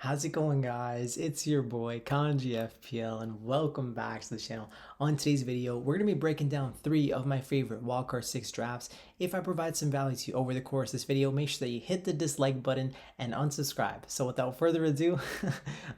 How's it going, guys? It's your boy Kanji FPL and welcome back to the channel. On today's video, we're going to be breaking down 3 of my favorite Wildcard 6 drafts. If I provide some value to you over the course of this video, make sure that you hit the dislike button and unsubscribe. So without further ado,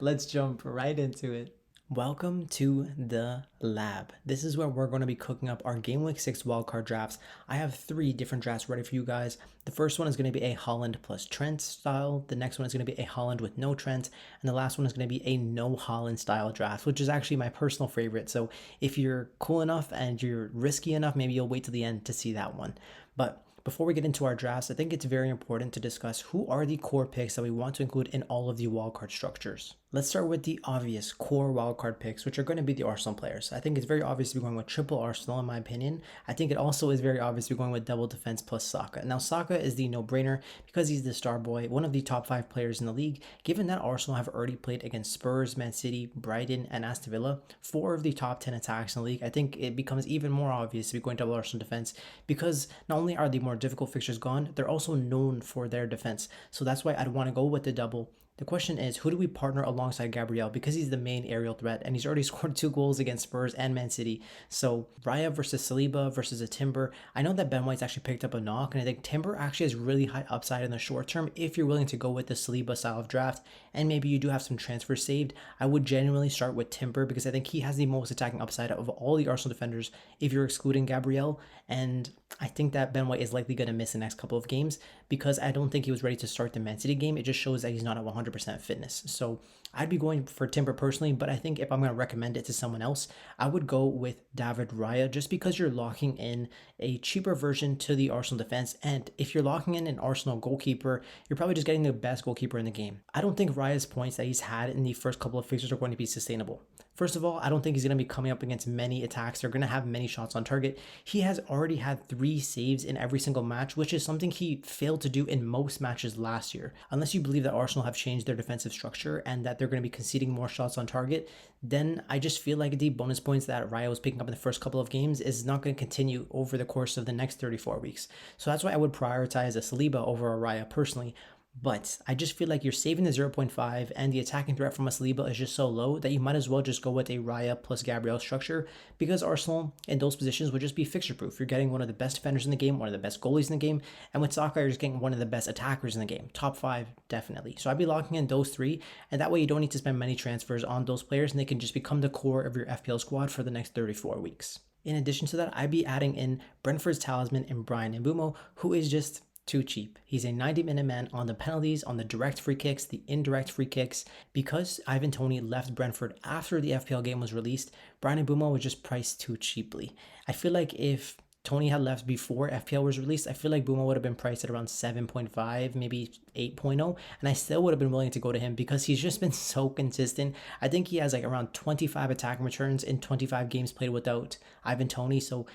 let's jump right into it. Welcome to the lab. This is where we're going to be cooking up our Gameweek 6 wildcard drafts. I have 3 different drafts ready for you guys. The first one is going to be a Haaland plus Trent style. The next one is going to be a Haaland with no Trent. And the last one is going to be a no Haaland style draft, which is actually my personal favorite. So if you're cool enough and you're risky enough, maybe you'll wait till the end to see that one. But before we get into our drafts, I think it's very important to discuss who are the core picks that we want to include in all of the wildcard structures. Let's start with the obvious core wildcard picks, which are going to be the Arsenal players. I think it's very obvious to be going with triple Arsenal in my opinion. I think it also is very obvious to be going with double defense plus Saka. Now Saka is the no-brainer because he's the star boy, one of the top 5 players in the league. Given that Arsenal have already played against Spurs, Man City, Brighton, and Aston Villa, 4 of the top 10 attacks in the league, I think it becomes even more obvious to be going double Arsenal defense because not only are the more difficult fixtures gone, they're also known for their defense. So that's why I'd want to go with the double. The question is, who do we partner alongside Gabriel? Because he's the main aerial threat, and he's already scored 2 goals against Spurs and Man City. So Raya versus Saliba versus a Timber. I know that Ben White's actually picked up a knock, and I think Timber actually has really high upside in the short term if you're willing to go with the Saliba style of draft, and maybe you do have some transfers saved. I would genuinely start with Timber because I think he has the most attacking upside of all the Arsenal defenders if you're excluding Gabriel, and I think that Ben White is likely going to miss the next couple of games because I don't think he was ready to start the Man City game. It just shows that he's not at 100% fitness. So I'd be going for Timber personally, but I think if I'm going to recommend it to someone else, I would go with David Raya just because you're locking in a cheaper version to the Arsenal defense. And if you're locking in an Arsenal goalkeeper, you're probably just getting the best goalkeeper in the game. I don't think Raya's points that he's had in the first couple of fixtures are going to be sustainable. First of all, I don't think he's going to be coming up against many attacks. They're going to have many shots on target. He has already had 3 saves in every single match, which is something he failed to do in most matches last year. Unless you believe that Arsenal have changed their defensive structure and that they're going to be conceding more shots on target, then I just feel like the bonus points that Raya was picking up in the first couple of games is not going to continue over the course of the next 34 weeks. So that's why I would prioritize a Saliba over a Raya personally. But I just feel like you're saving the 0.5 and the attacking threat from a Saliba is just so low that you might as well just go with a Raya plus Gabriel structure because Arsenal in those positions would just be fixture proof. You're getting one of the best defenders in the game, one of the best goalies in the game, and with Saka you're just getting one of the best attackers in the game. Top 5 definitely. So I'd be locking in those 3, and that way you don't need to spend many transfers on those players and they can just become the core of your FPL squad for the next 34 weeks. In addition to that, I'd be adding in Brentford's talisman and Bryan Mbeumo, who is just too cheap. He's a 90-minute man on the penalties, on the direct free kicks, the indirect free kicks. Because Ivan Toney left Brentford after the FPL game was released, Bryan Mbeumo was just priced too cheaply. I feel like if Toney had left before FPL was released, I feel like Mbeumo would have been priced at around 7.5, maybe 8.0, and I still would have been willing to go to him because he's just been so consistent. I think he has like around 25 attacking returns in 25 games played without Ivan Toney, so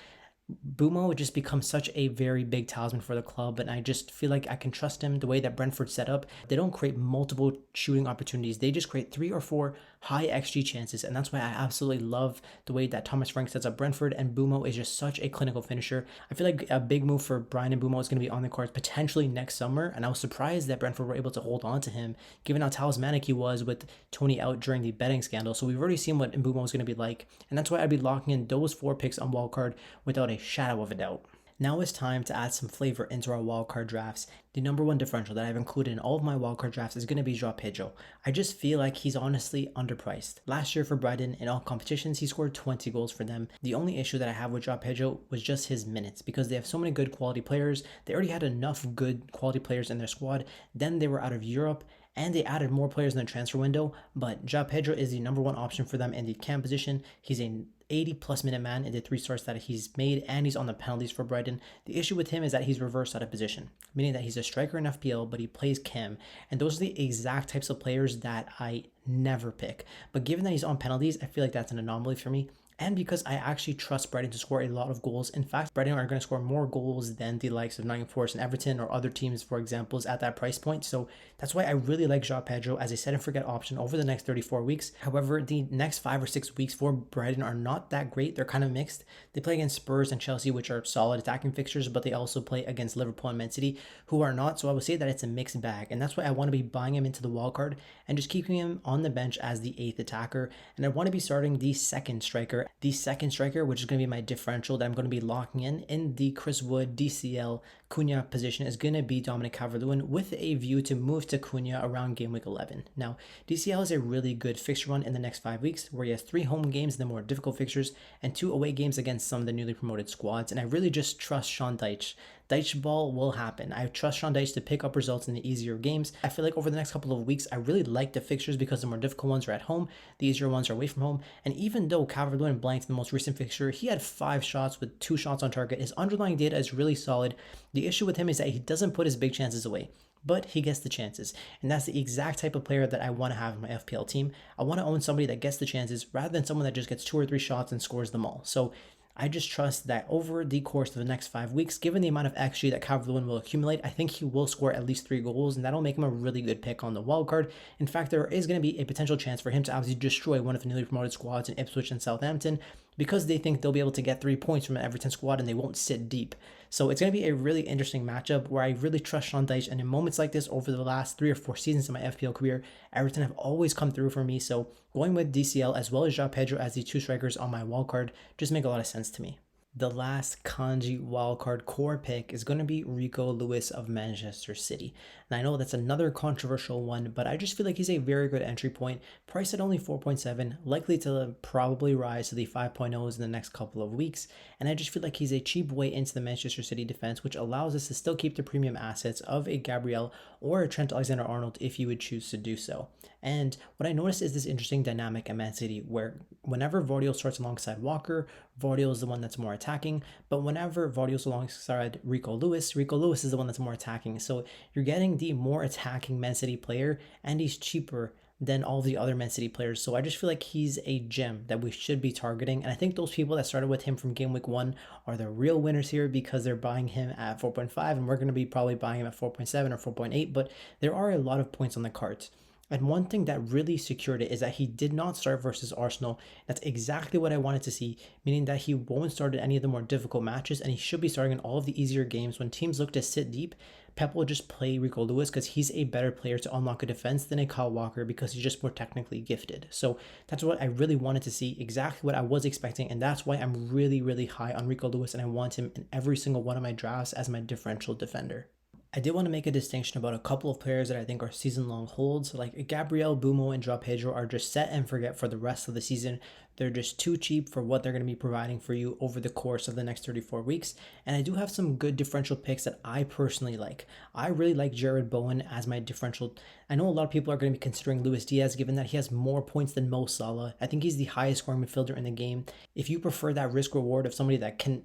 Mbeumo would just become such a very big talisman for the club, and I just feel like I can trust him the way that Brentford set up. They don't create multiple shooting opportunities. They just create 3 or 4 high XG chances, and that's why I absolutely love the way that Thomas Frank sets up Brentford, and Mbeumo is just such a clinical finisher. I feel like a big move for Bryan Mbeumo is going to be on the cards potentially next summer, and I was surprised that Brentford were able to hold on to him given how talismanic he was with Toney out during the betting scandal. So we've already seen what Mbeumo is going to be like, and that's why I'd be locking in those 4 picks on wildcard without a shadow of a doubt. Now it's time to add some flavor into our wildcard drafts. The number 1 differential that I've included in all of my wildcard drafts is going to be João Pedro. I just feel like he's honestly underpriced. Last year for Brighton, in all competitions, he scored 20 goals for them. The only issue that I have with João Pedro was just his minutes because they have so many good quality players. They already had enough good quality players in their squad. Then they were out of Europe, and they added more players in the transfer window, but João Pedro is the number 1 option for them in the cam position. He's a 80+ minute man in the 3 starts that he's made, and he's on the penalties for Brighton. The issue with him is that he's reversed out of position, meaning that he's a striker in FPL, but he plays cam, and those are the exact types of players that I never pick. But given that he's on penalties, I feel like that's an anomaly for me. and because I actually trust Brighton to score a lot of goals. In fact, Brighton are going to score more goals than the likes of Nottingham Forest and Everton or other teams, for example, at that price point. So that's why I really like João Pedro as a set and forget option over the next 34 weeks. However, the next 5 or 6 weeks for Brighton are not that great. They're kind of mixed. They play against Spurs and Chelsea, which are solid attacking fixtures, but they also play against Liverpool and Man City, who are not. So I would say that it's a mixed bag. And that's why I want to be buying him into the wildcard and just keeping him on the bench as the 8th attacker. And I want to be starting the second striker, which is going to be my differential that I'm going to be locking in the Chris Wood, DCL, Cunha position is going to be Dominic Calvert-Lewin with a view to move to Cunha around game week 11. Now, DCL has a really good fixture run in the next 5 weeks where he has 3 home games in the more difficult fixtures and 2 away games against some of the newly promoted squads. And I really just trust Sean Dyche. Dyche ball will happen. I trust Sean Dyche to pick up results in the easier games. I feel like over the next couple of weeks, I really like the fixtures because the more difficult ones are at home, the easier ones are away from home. And even though Calvert-Lewin blanked the most recent fixture, he had 5 shots with 2 shots on target. His underlying data is really solid. The issue with him is that he doesn't put his big chances away, but he gets the chances. And that's the exact type of player that I want to have in my FPL team. I want to own somebody that gets the chances rather than someone that just gets 2 or 3 shots and scores them all. So I just trust that over the course of the next 5 weeks, given the amount of XG that Calvert-Lewin will accumulate, I think he will score at least 3 goals, and that'll make him a really good pick on the wildcard. In fact, there is going to be a potential chance for him to obviously destroy one of the newly promoted squads in Ipswich and Southampton because they think they'll be able to get 3 points from an Everton squad and they won't sit deep. So it's going to be a really interesting matchup where I really trust Sean Dyche, and in moments like this over the last 3 or 4 seasons in my FPL career, Everton have always come through for me. So going with DCL as well as João Pedro as the 2 strikers on my wildcard just make a lot of sense to me. The last Kanji wildcard core pick is going to be Rico Lewis of Manchester City. And I know that's another controversial one, but I just feel like he's a very good entry point, priced at only 4.7, likely to probably rise to the 5.0s in the next couple of weeks. And I just feel like he's a cheap way into the Manchester City defense, which allows us to still keep the premium assets of a Gabriel or a Trent Alexander-Arnold if you would choose to do so. And what I noticed is this interesting dynamic at Man City where whenever Vardiol starts alongside Walker, Vardiol is the one that's more attacking, but whenever Vardiol's alongside Rico Lewis is the one that's more attacking. So you're getting the more attacking Man City player, and he's cheaper than all the other Man City players. So I just feel like he's a gem that we should be targeting. And I think those people that started with him from game week 1 are the real winners here because they're buying him at 4.5, and we're going to be probably buying him at 4.7 or 4.8, but there are a lot of points on the cards. And one thing that really secured it is that he did not start versus Arsenal. That's exactly what I wanted to see, meaning that he won't start in any of the more difficult matches, and he should be starting in all of the easier games. When teams look to sit deep, Pep will just play Rico Lewis because he's a better player to unlock a defense than a Kyle Walker because he's just more technically gifted. So that's what I really wanted to see, exactly what I was expecting, and that's why I'm really, really high on Rico Lewis, and I want him in every single one of my drafts as my differential defender. I did want to make a distinction about a couple of players that I think are season-long holds. Like Gabriel, Bumo, and João Pedro are just set and forget for the rest of the season. They're just too cheap for what they're going to be providing for you over the course of the next 34 weeks. And I do have some good differential picks that I personally like. I really like Jared Bowen as my differential. I know a lot of people are going to be considering Luis Diaz given that he has more points than Mo Salah. I think he's the highest scoring midfielder in the game. If you prefer that risk reward of somebody that can,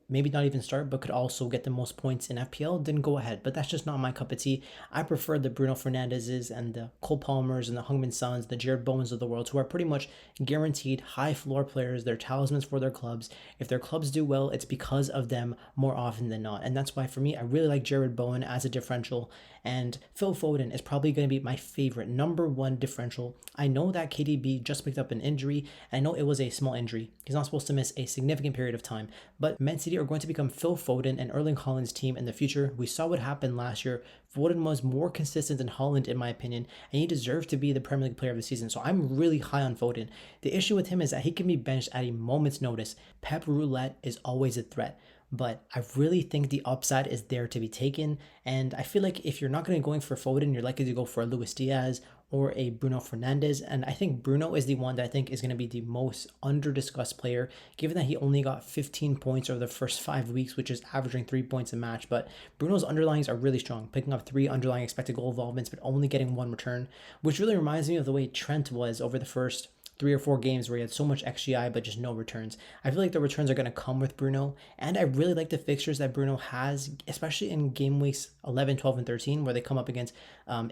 maybe not even start but could also get the most points in FPL, then go ahead. But that's just not my cup of tea. I prefer the Bruno Fernandezes and the Cole Palmers and the Heung-min Sons, the Jared Bowens of the world, who are pretty much guaranteed high floor players. They're talismans for their clubs. If their clubs do well, it's because of them more often than not. And that's why for me, I really like Jared Bowen as a differential. And Phil Foden is probably going to be my favorite #1 differential. I know that KDB just picked up an injury, and I know it was a small injury. He's not supposed to miss a significant period of time. But Man City are going to become Phil Foden and Erling Haaland's team in the future. We saw what happened last year. Foden was more consistent than Haaland, in my opinion, and he deserved to be the Premier League player of the season. So I'm really high on Foden. The issue with him is that he can be benched at a moment's notice. Pep Roulette is always a threat, but I really think the upside is there to be taken. And I feel like if you're not going to go for Foden, you're likely to go for a Luis Diaz or a Bruno Fernandes. And I think Bruno is the one that I think is going to be the most under-discussed player, given that he only got 15 points over the first 5 weeks, which is averaging 3 points a match. But Bruno's underlyings are really strong, picking up 3 underlying expected goal involvements, but only getting 1 return, which really reminds me of the way Trent was over the first 3 or 4 games where he had so much XGI but just no returns. I feel like the returns are going to come with Bruno, and I really like the fixtures that Bruno has, especially in game weeks 11, 12, and 13, where they come up against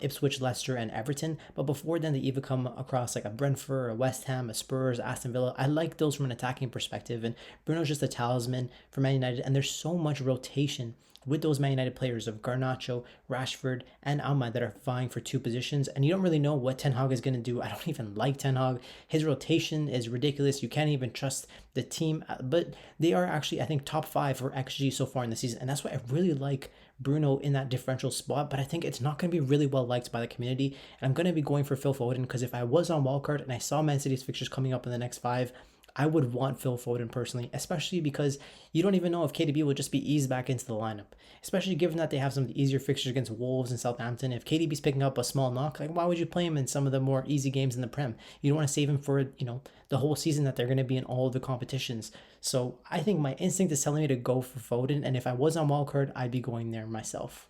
Ipswich, Leicester, and Everton. But before then, they even come across like a Brentford, a West Ham, a Spurs, Aston Villa. I like those from an attacking perspective, and Bruno's just a talisman for Man United, and there's so much rotation with those Man United players of Garnacho, Rashford, and I'm that are vying for 2 positions, and you don't really know what Ten Hag is going to do. I don't even like Ten Hag. His rotation is ridiculous. You can't even trust the team, but they are actually, I think, top 5 for XG so far in the season, and that's why I really like Bruno in that differential spot, but I think it's not going to be really well liked by the community, and I'm going to be going for Phil Foden, because if I was on Wildcard and I saw Man City's fixtures coming up in the next 5, I would want Phil Foden personally, especially because you don't even know if KDB will just be eased back into the lineup, especially given that they have some of the easier fixtures against Wolves and Southampton. If KDB's picking up a small knock, like why would you play him in some of the more easy games in the Prem? You don't want to save him for, the whole season that they're going to be in all of the competitions. So I think my instinct is telling me to go for Foden, and if I was on Wildcard, I'd be going there myself.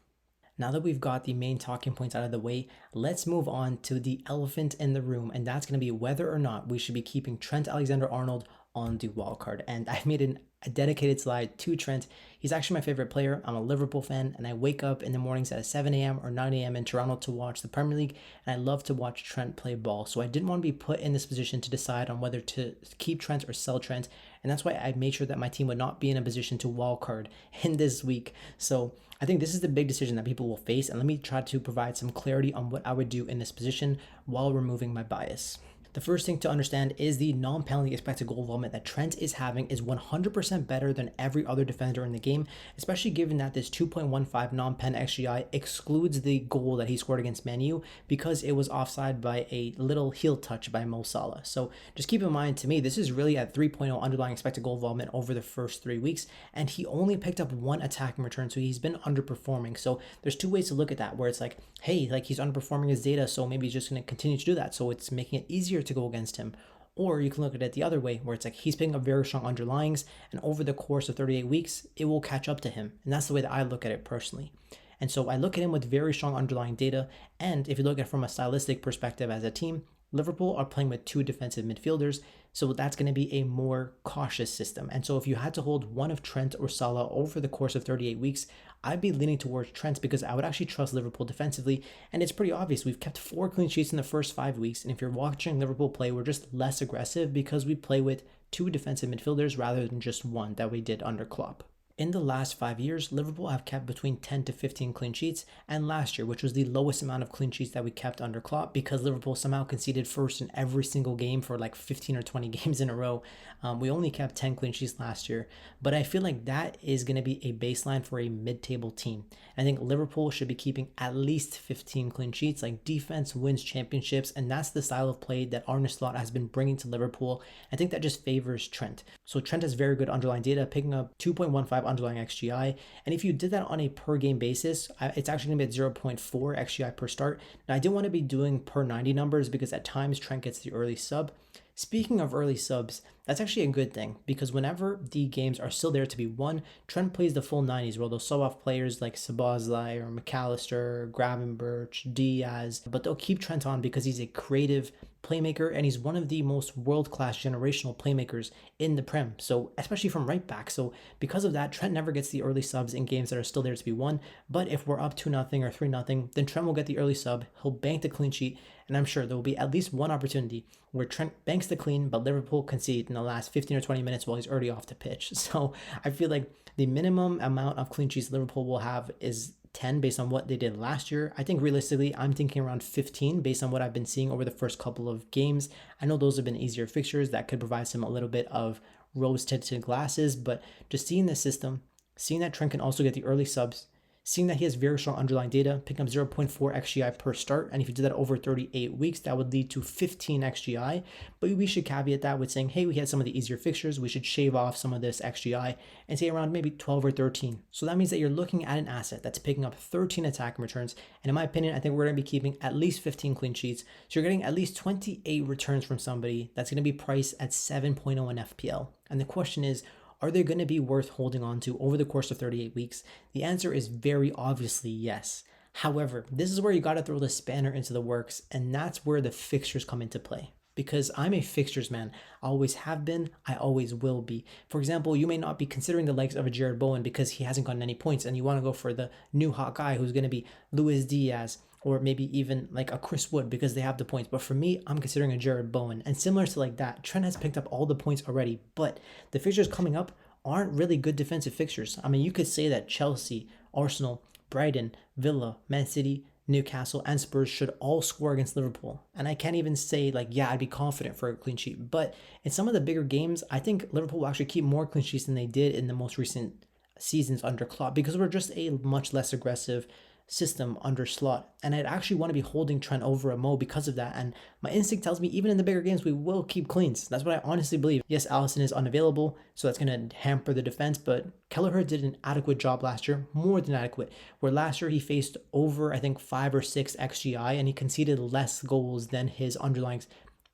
Now that we've got the main talking points out of the way, let's move on to the elephant in the room, and that's going to be whether or not we should be keeping Trent Alexander-Arnold on the wildcard. And I've made a dedicated slide to Trent. He's actually my favorite player. I'm a Liverpool fan, and I wake up in the mornings at 7 a.m. or 9 a.m. in Toronto to watch the Premier League, and I love to watch Trent play ball. So I didn't want to be put in this position to decide on whether to keep Trent or sell Trent, and that's why I made sure that my team would not be in a position to wildcard in this week. So I think this is the big decision that people will face, and let me try to provide some clarity on what I would do in this position while removing my bias. The first thing to understand is the non-penalty expected goal involvement that Trent is having is 100% better than every other defender in the game, especially given that this 2.15 non-pen XGI excludes the goal that he scored against Man U because it was offside by a little heel touch by Mo Salah. So just keep in mind, to me, this is really at 3.0 underlying expected goal involvement over the first 3 weeks, and he only picked up 1 attacking return, so he's been underperforming. So there's 2 ways to look at that, where it's like, hey, like he's underperforming his data, so maybe he's just going to continue to do that, so it's making it easier to go against him. Or you can look at it the other way, where it's like he's picking up very strong underlyings, and over the course of 38 weeks, it will catch up to him. And that's the way that I look at it personally. And so I look at him with very strong underlying data. And if you look at it from a stylistic perspective as a team, Liverpool are playing with 2 defensive midfielders, so that's going to be a more cautious system. And so if you had to hold one of Trent or Salah over the course of 38 weeks, I'd be leaning towards Trent because I would actually trust Liverpool defensively. And it's pretty obvious. We've kept 4 clean sheets in the first 5 weeks. And if you're watching Liverpool play, we're just less aggressive because we play with 2 defensive midfielders rather than just 1 that we did under Klopp. In the last 5 years, Liverpool have kept between 10 to 15 clean sheets, and last year, which was the lowest amount of clean sheets that we kept under Klopp because Liverpool somehow conceded first in every single game for like 15 or 20 games in a row. We only kept 10 clean sheets last year, but I feel like that is going to be a baseline for a mid-table team. I think Liverpool should be keeping at least 15 clean sheets. Like, defense wins championships, and that's the style of play that Arne Slot has been bringing to Liverpool. I think that just favors Trent. So Trent has very good underlying data, picking up 2.15 underlying XGI, and if you did that on a per game basis, it's actually going to be at 0.4 XGI per start. Now, I didn't want to be doing per 90 numbers because at times Trent gets the early sub. Speaking of early subs, that's actually a good thing because whenever the games are still there to be won, Trent plays the full 90s where they'll sub off players like Szoboszlai or McAllister, Gravenberch, Diaz, but they'll keep Trent on because he's a creative playmaker and he's one of the most world-class generational playmakers in the Prem, so especially from right back. So because of that, Trent never gets the early subs in games that are still there to be won, but if we're up 2-0 or 3-0, then Trent will get the early sub, he'll bank the clean sheet, and I'm sure there will be at least one opportunity where Trent banks the clean, but Liverpool concede in the last 15 or 20 minutes while he's already off the pitch. So I feel like the minimum amount of clean sheets Liverpool will have is 10 based on what they did last year. I think realistically, I'm thinking around 15 based on what I've been seeing over the first couple of games. I know those have been easier fixtures that could provide some a little bit of rose-tinted glasses, but just seeing the system, seeing that Trent can also get the early subs, seeing that he has very strong underlying data, picking up 0.4 XGI per start, and if you did that over 38 weeks, that would lead to 15 XGI, but we should caveat that with saying, hey, we had some of the easier fixtures, we should shave off some of this XGI and say around maybe 12 or 13. So that means that you're looking at an asset that's picking up 13 attacking returns, and in my opinion, I think we're going to be keeping at least 15 clean sheets, so you're getting at least 28 returns from somebody that's going to be priced at 7.0 in FPL. And the question is, are they going to be worth holding on to over the course of 38 weeks? The answer is very obviously yes. However, this is where you got to throw the spanner into the works, and that's where the fixtures come into play. because I'm a fixtures man. I always have been, I always will be. For example, you may not be considering the likes of a Jared Bowen because he hasn't gotten any points, and you want to go for the new hot guy who's going to be Luis Diaz, or maybe even like a Chris Wood because they have the points. But for me, I'm considering a Jared Bowen. And similar to like that, Trent has picked up all the points already, but the fixtures coming up aren't really good defensive fixtures. I mean, you could say that Chelsea, Arsenal, Brighton, Villa, Man City, Newcastle, and Spurs should all score against Liverpool. And I can't even say, like, yeah, I'd be confident for a clean sheet. But in some of the bigger games, I think Liverpool will actually keep more clean sheets than they did in the most recent seasons under Klopp because we're just a much less aggressive system under Slot. And I'd actually want to be holding Trent over a Mo because of that. And my instinct tells me even in the bigger games, we will keep cleans. That's what I honestly believe. Yes, Alisson is unavailable, so that's going to hamper the defense, but Kelleher did an adequate job last year, more than adequate, where last year he faced over, I think, 5 or 6 XGI, and he conceded less goals than his underlying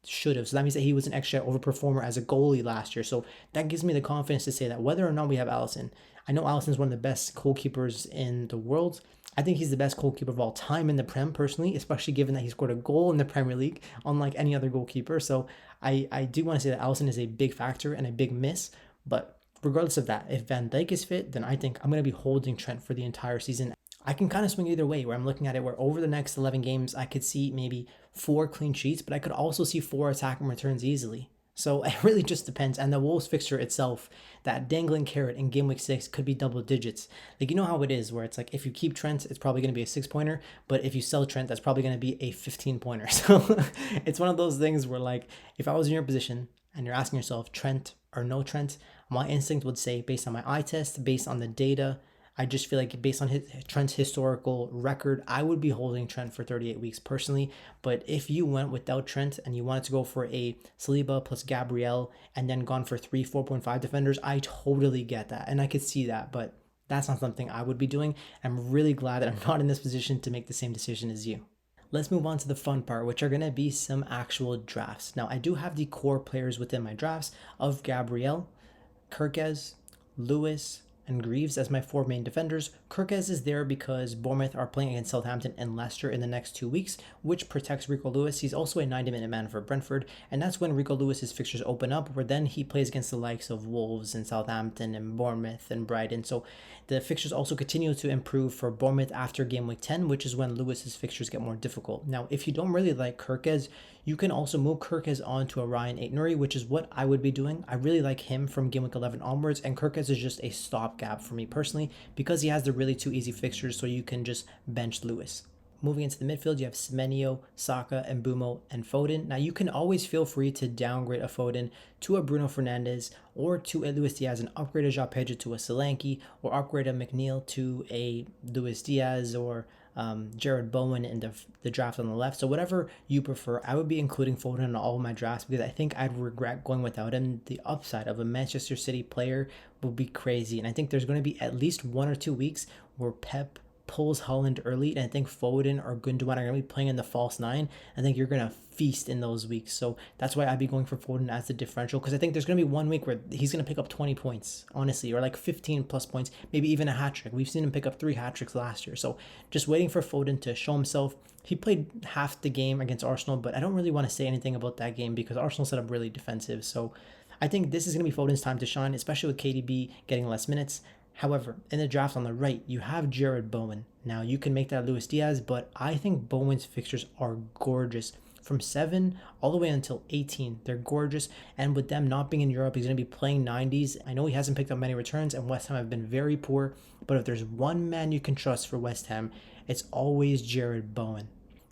should have. So that means that he was an extra overperformer as a goalie last year. So that gives me the confidence to say that whether or not we have Alisson, I know Alisson's one of the best goalkeepers in the world. I think he's the best goalkeeper of all time in the Prem, personally, especially given that he scored a goal in the Premier League, unlike any other goalkeeper. So I do want to say that Alisson is a big factor and a big miss. But regardless of that, if Van Dijk is fit, then I think I'm going to be holding Trent for the entire season. I can kind of swing either way, where I'm looking at it where over the next 11 games, I could see maybe 4 clean sheets, but I could also see 4 attacking returns easily. So it really just depends. And the Wolves fixture itself, that dangling carrot in game week 6 could be double digits. Like, you know how it is where it's like, if you keep Trent, it's probably going to be a 6-pointer. But if you sell Trent, that's probably going to be a 15-pointer. So it's one of those things where, like, if I was in your position and you're asking yourself, Trent or no Trent, my instinct would say, based on my eye test, based on the data, I just feel like based on Trent's historical record, I would be holding Trent for 38 weeks personally. But if you went without Trent and you wanted to go for a Saliba plus Gabriel and then gone for 4.5 defenders, I totally get that. And I could see that, but that's not something I would be doing. I'm really glad that I'm not in this position to make the same decision as you. Let's move on to the fun part, which are going to be some actual drafts. Now, I do have the core players within my drafts of Gabriel, Kirkez, Lewis, and Greaves as my 4 main defenders. Kirkez is there because Bournemouth are playing against Southampton and Leicester in the next 2 weeks, which protects Rico Lewis. He's also a 90-minute man for Brentford, and that's when Rico Lewis's fixtures open up, where then he plays against the likes of Wolves and Southampton and Bournemouth and Brighton. So the fixtures also continue to improve for Bournemouth after game week 10, which is when Lewis's fixtures get more difficult. Now, if you don't really like Kirkez, you can also move Kirkez on to a Ryan Aït-Nouri, which is what I would be doing. I really like him from game week 11 onwards, and Kirkez is just a stopgap for me personally because he has the really 2 easy fixtures, so you can just bench Lewis. Moving into the midfield, you have Semenyo, Saka, and Mbumo, and Foden. Now, you can always feel free to downgrade a Foden to a Bruno Fernandes or to a Luis Diaz and upgrade a João Pedro to a Solanke, or upgrade a McNeil to a Luis Diaz or Jared Bowen in the draft on the left. So whatever you prefer, I would be including Foden in all of my drafts because I think I'd regret going without him. The upside of a Manchester City player would be crazy. And I think there's going to be at least 1 or 2 weeks where Pep pulls Haaland early, and I think Foden or Gundogan are going to be playing in the false 9. I think you're going to feast in those weeks. So that's why I'd be going for Foden as the differential, because I think there's going to be 1 week where he's going to pick up 20 points, honestly, or like 15 plus points, maybe even a hat trick. We've seen him pick up 3 hat tricks last year. So just waiting for Foden to show himself. He played half the game against Arsenal, but I don't really want to say anything about that game because Arsenal set up really defensive. So I think this is going to be Foden's time to shine, especially with KDB getting less minutes. However, in the draft on the right, you have Jared Bowen. Now, you can make that Luis Diaz, but I think Bowen's fixtures are gorgeous. From 7 all the way until 18, they're gorgeous. And with them not being in Europe, he's going to be playing 90s. I know he hasn't picked up many returns, and West Ham have been very poor. But if there's one man you can trust for West Ham, it's always Jared Bowen.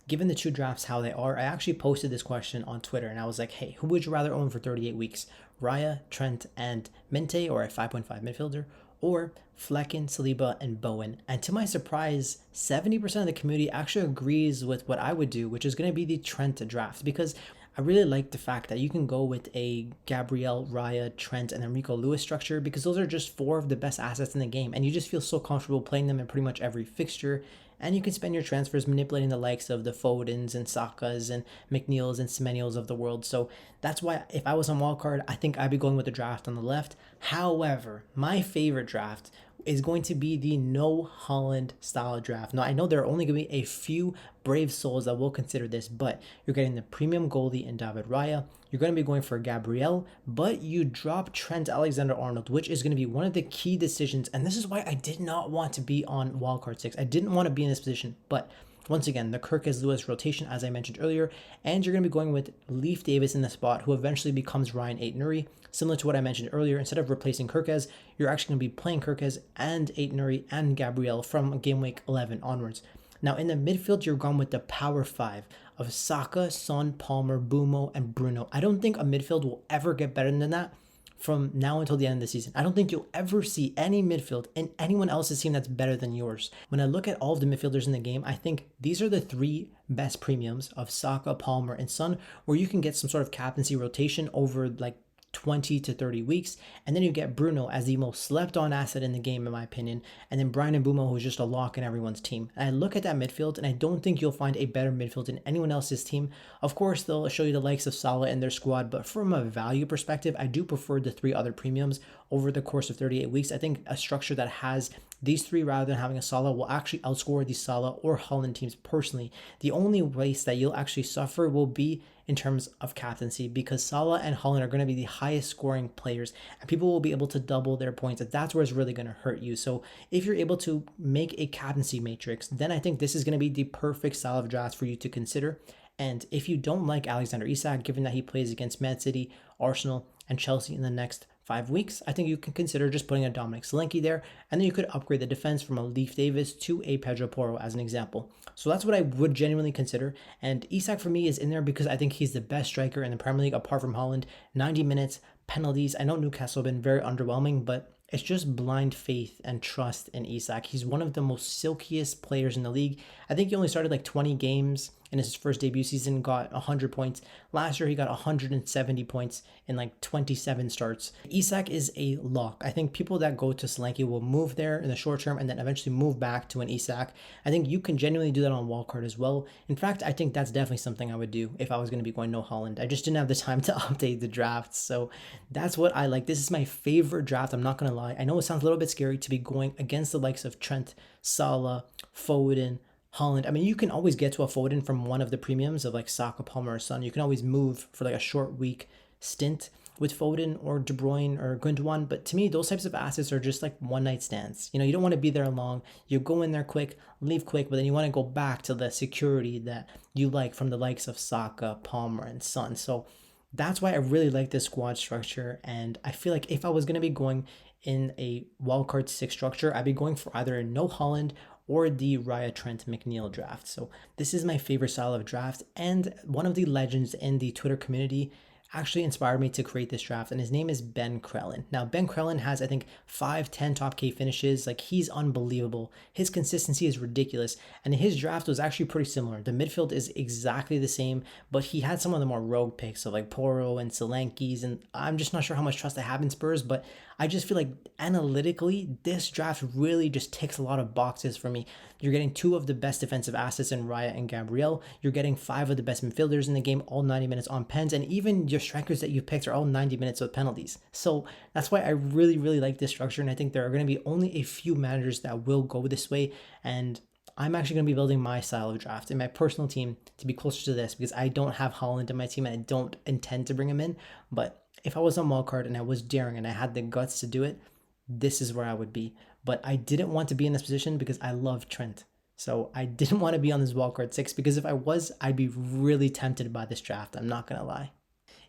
Given the 2 drafts how they are, I actually posted this question on Twitter, and I was like, hey, who would you rather own for 38 weeks? Raya, Trent, and Minte, or a 5.5 midfielder? Or Flecken, Saliba, and Bowen. And to my surprise, 70% of the community actually agrees with what I would do, which is going to be the Trent draft, because I really like the fact that you can go with a Gabriel, Raya, Trent, and Enrico Lewis structure, because those are just 4 of the best assets in the game, and you just feel so comfortable playing them in pretty much every fixture. And you can spend your transfers manipulating the likes of the Fodens and Sakas and McNeils and Semenyos of the world. So that's why if I was on Wildcard, I think I'd be going with the draft on the left. However, my favorite draft is going to be the no Haaland style draft. Now, I know there are only going to be a few brave souls that will consider this, but you're getting the premium goalie in David Raya. You're going to be going for Gabriel, but you drop Trent Alexander-Arnold, which is going to be one of the key decisions. And this is why I did not want to be on Wildcard 6. I didn't want to be in this position, but once again, the Kirkes-Lewis rotation, as I mentioned earlier, and you're going to be going with Leif Davis in the spot, who eventually becomes Ryan Aït-Nouri. Similar to what I mentioned earlier, instead of replacing Kirkes, you're actually going to be playing Kirkes and Aït-Nouri and Gabriel from game week 11 onwards. Now, in the midfield, you're gone with the power five of Saka, Son, Palmer, Bumo, and Bruno. I don't think a midfield will ever get better than that from now until the end of the season. I don't think you'll ever see any midfield in anyone else's team that's better than yours. When I look at all of the midfielders in the game, I think these are the three best premiums of Saka, Palmer, and Son, where you can get some sort of captaincy rotation over like 20 to 30 weeks. And then you get Bruno as the most slept on asset in the game, in my opinion. And then Brian Mbeumo, who's just a lock in everyone's team. And I look at that midfield and I don't think you'll find a better midfield in anyone else's team. Of course, they'll show you the likes of Salah in their squad, but from a value perspective, I do prefer the three other premiums over the course of 38 weeks. I think a structure that has these three rather than having a Salah will actually outscore the Salah or Haaland teams personally. The only place that you'll actually suffer will be in terms of captaincy, because Salah and Haaland are going to be the highest scoring players and people will be able to double their points. That's where it's really going to hurt you. So if you're able to make a captaincy matrix, then I think this is going to be the perfect style of draft for you to consider. And if you don't like Alexander Isak, given that he plays against Man City, Arsenal, and Chelsea in the next 5 weeks, I think you can consider just putting a Dominic Solanke there, and then you could upgrade the defense from a Leif Davis to a Pedro Porro as an example. So that's what I would genuinely consider, and Isak for me is in there because I think he's the best striker in the Premier League apart from Haaland. 90 minutes, penalties. I know Newcastle have been very underwhelming, but it's just blind faith and trust in Isak. He's one of the most silkiest players in the league. I think he only started like 20 games in his first debut season, got 100 points. Last year, he got 170 points in like 27 starts. Isak is a lock. I think people that go to Solanke will move there in the short term and then eventually move back to an Isak. I think you can genuinely do that on Wildcard as well. In fact, I think that's definitely something I would do if I was going to be going no Haaland. I just didn't have the time to update the drafts. So that's what I like. This is my favorite draft. I'm not going to lie. I know it sounds a little bit scary to be going against the likes of Trent, Salah, Foden, Haaland. I mean, you can always get to a Foden from one of the premiums of like Saka, Palmer, or Son. You can always move for like a short week stint with Foden or De Bruyne or Gundogan. But to me, those types of assets are just like one night stands. You know, you don't want to be there long. You go in there quick, leave quick, but then you want to go back to the security that you like from the likes of Saka, Palmer, and Son. So that's why I really like this squad structure. And I feel like if I was going to be going in a wildcard 6 structure, I'd be going for either a no Haaland or the Raya Trent McNeil draft. So this is my favorite style of draft, and one of the legends in the Twitter community actually inspired me to create this draft, and his name is Ben Krellin. Now, Ben Krellin has, I think, 5-10 top K finishes. Like, he's unbelievable. His consistency is ridiculous, and his draft was actually pretty similar. The midfield is exactly the same, but he had some of the more rogue picks, so like Porro and Solanke's, and I'm just not sure how much trust I have in Spurs, but I just feel like analytically, this draft really just ticks a lot of boxes for me. You're getting 2 of the best defensive assets in Raya and Gabriel. You're getting 5 of the best midfielders in the game, all 90 minutes on pens, and even your strikers that you picked are all 90 minutes with penalties. So that's why I really, really like this structure, and I think there are going to be only a few managers that will go this way, and I'm actually going to be building my style of draft in my personal team to be closer to this, because I don't have Haaland in my team and I don't intend to bring him in. But if I was on Wildcard and I was daring and I had the guts to do it, this is where I would be. But I didn't want to be in this position because I love Trent. So I didn't want to be on this Wildcard 6, because if I was, I'd be really tempted by this draft. I'm not going to lie.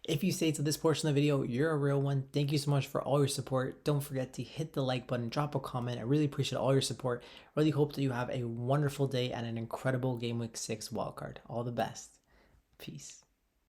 If you stayed to this portion of the video, you're a real one. Thank you so much for all your support. Don't forget to hit the like button, drop a comment. I really appreciate all your support. Really hope that you have a wonderful day and an incredible Game Week 6 wildcard. All the best. Peace.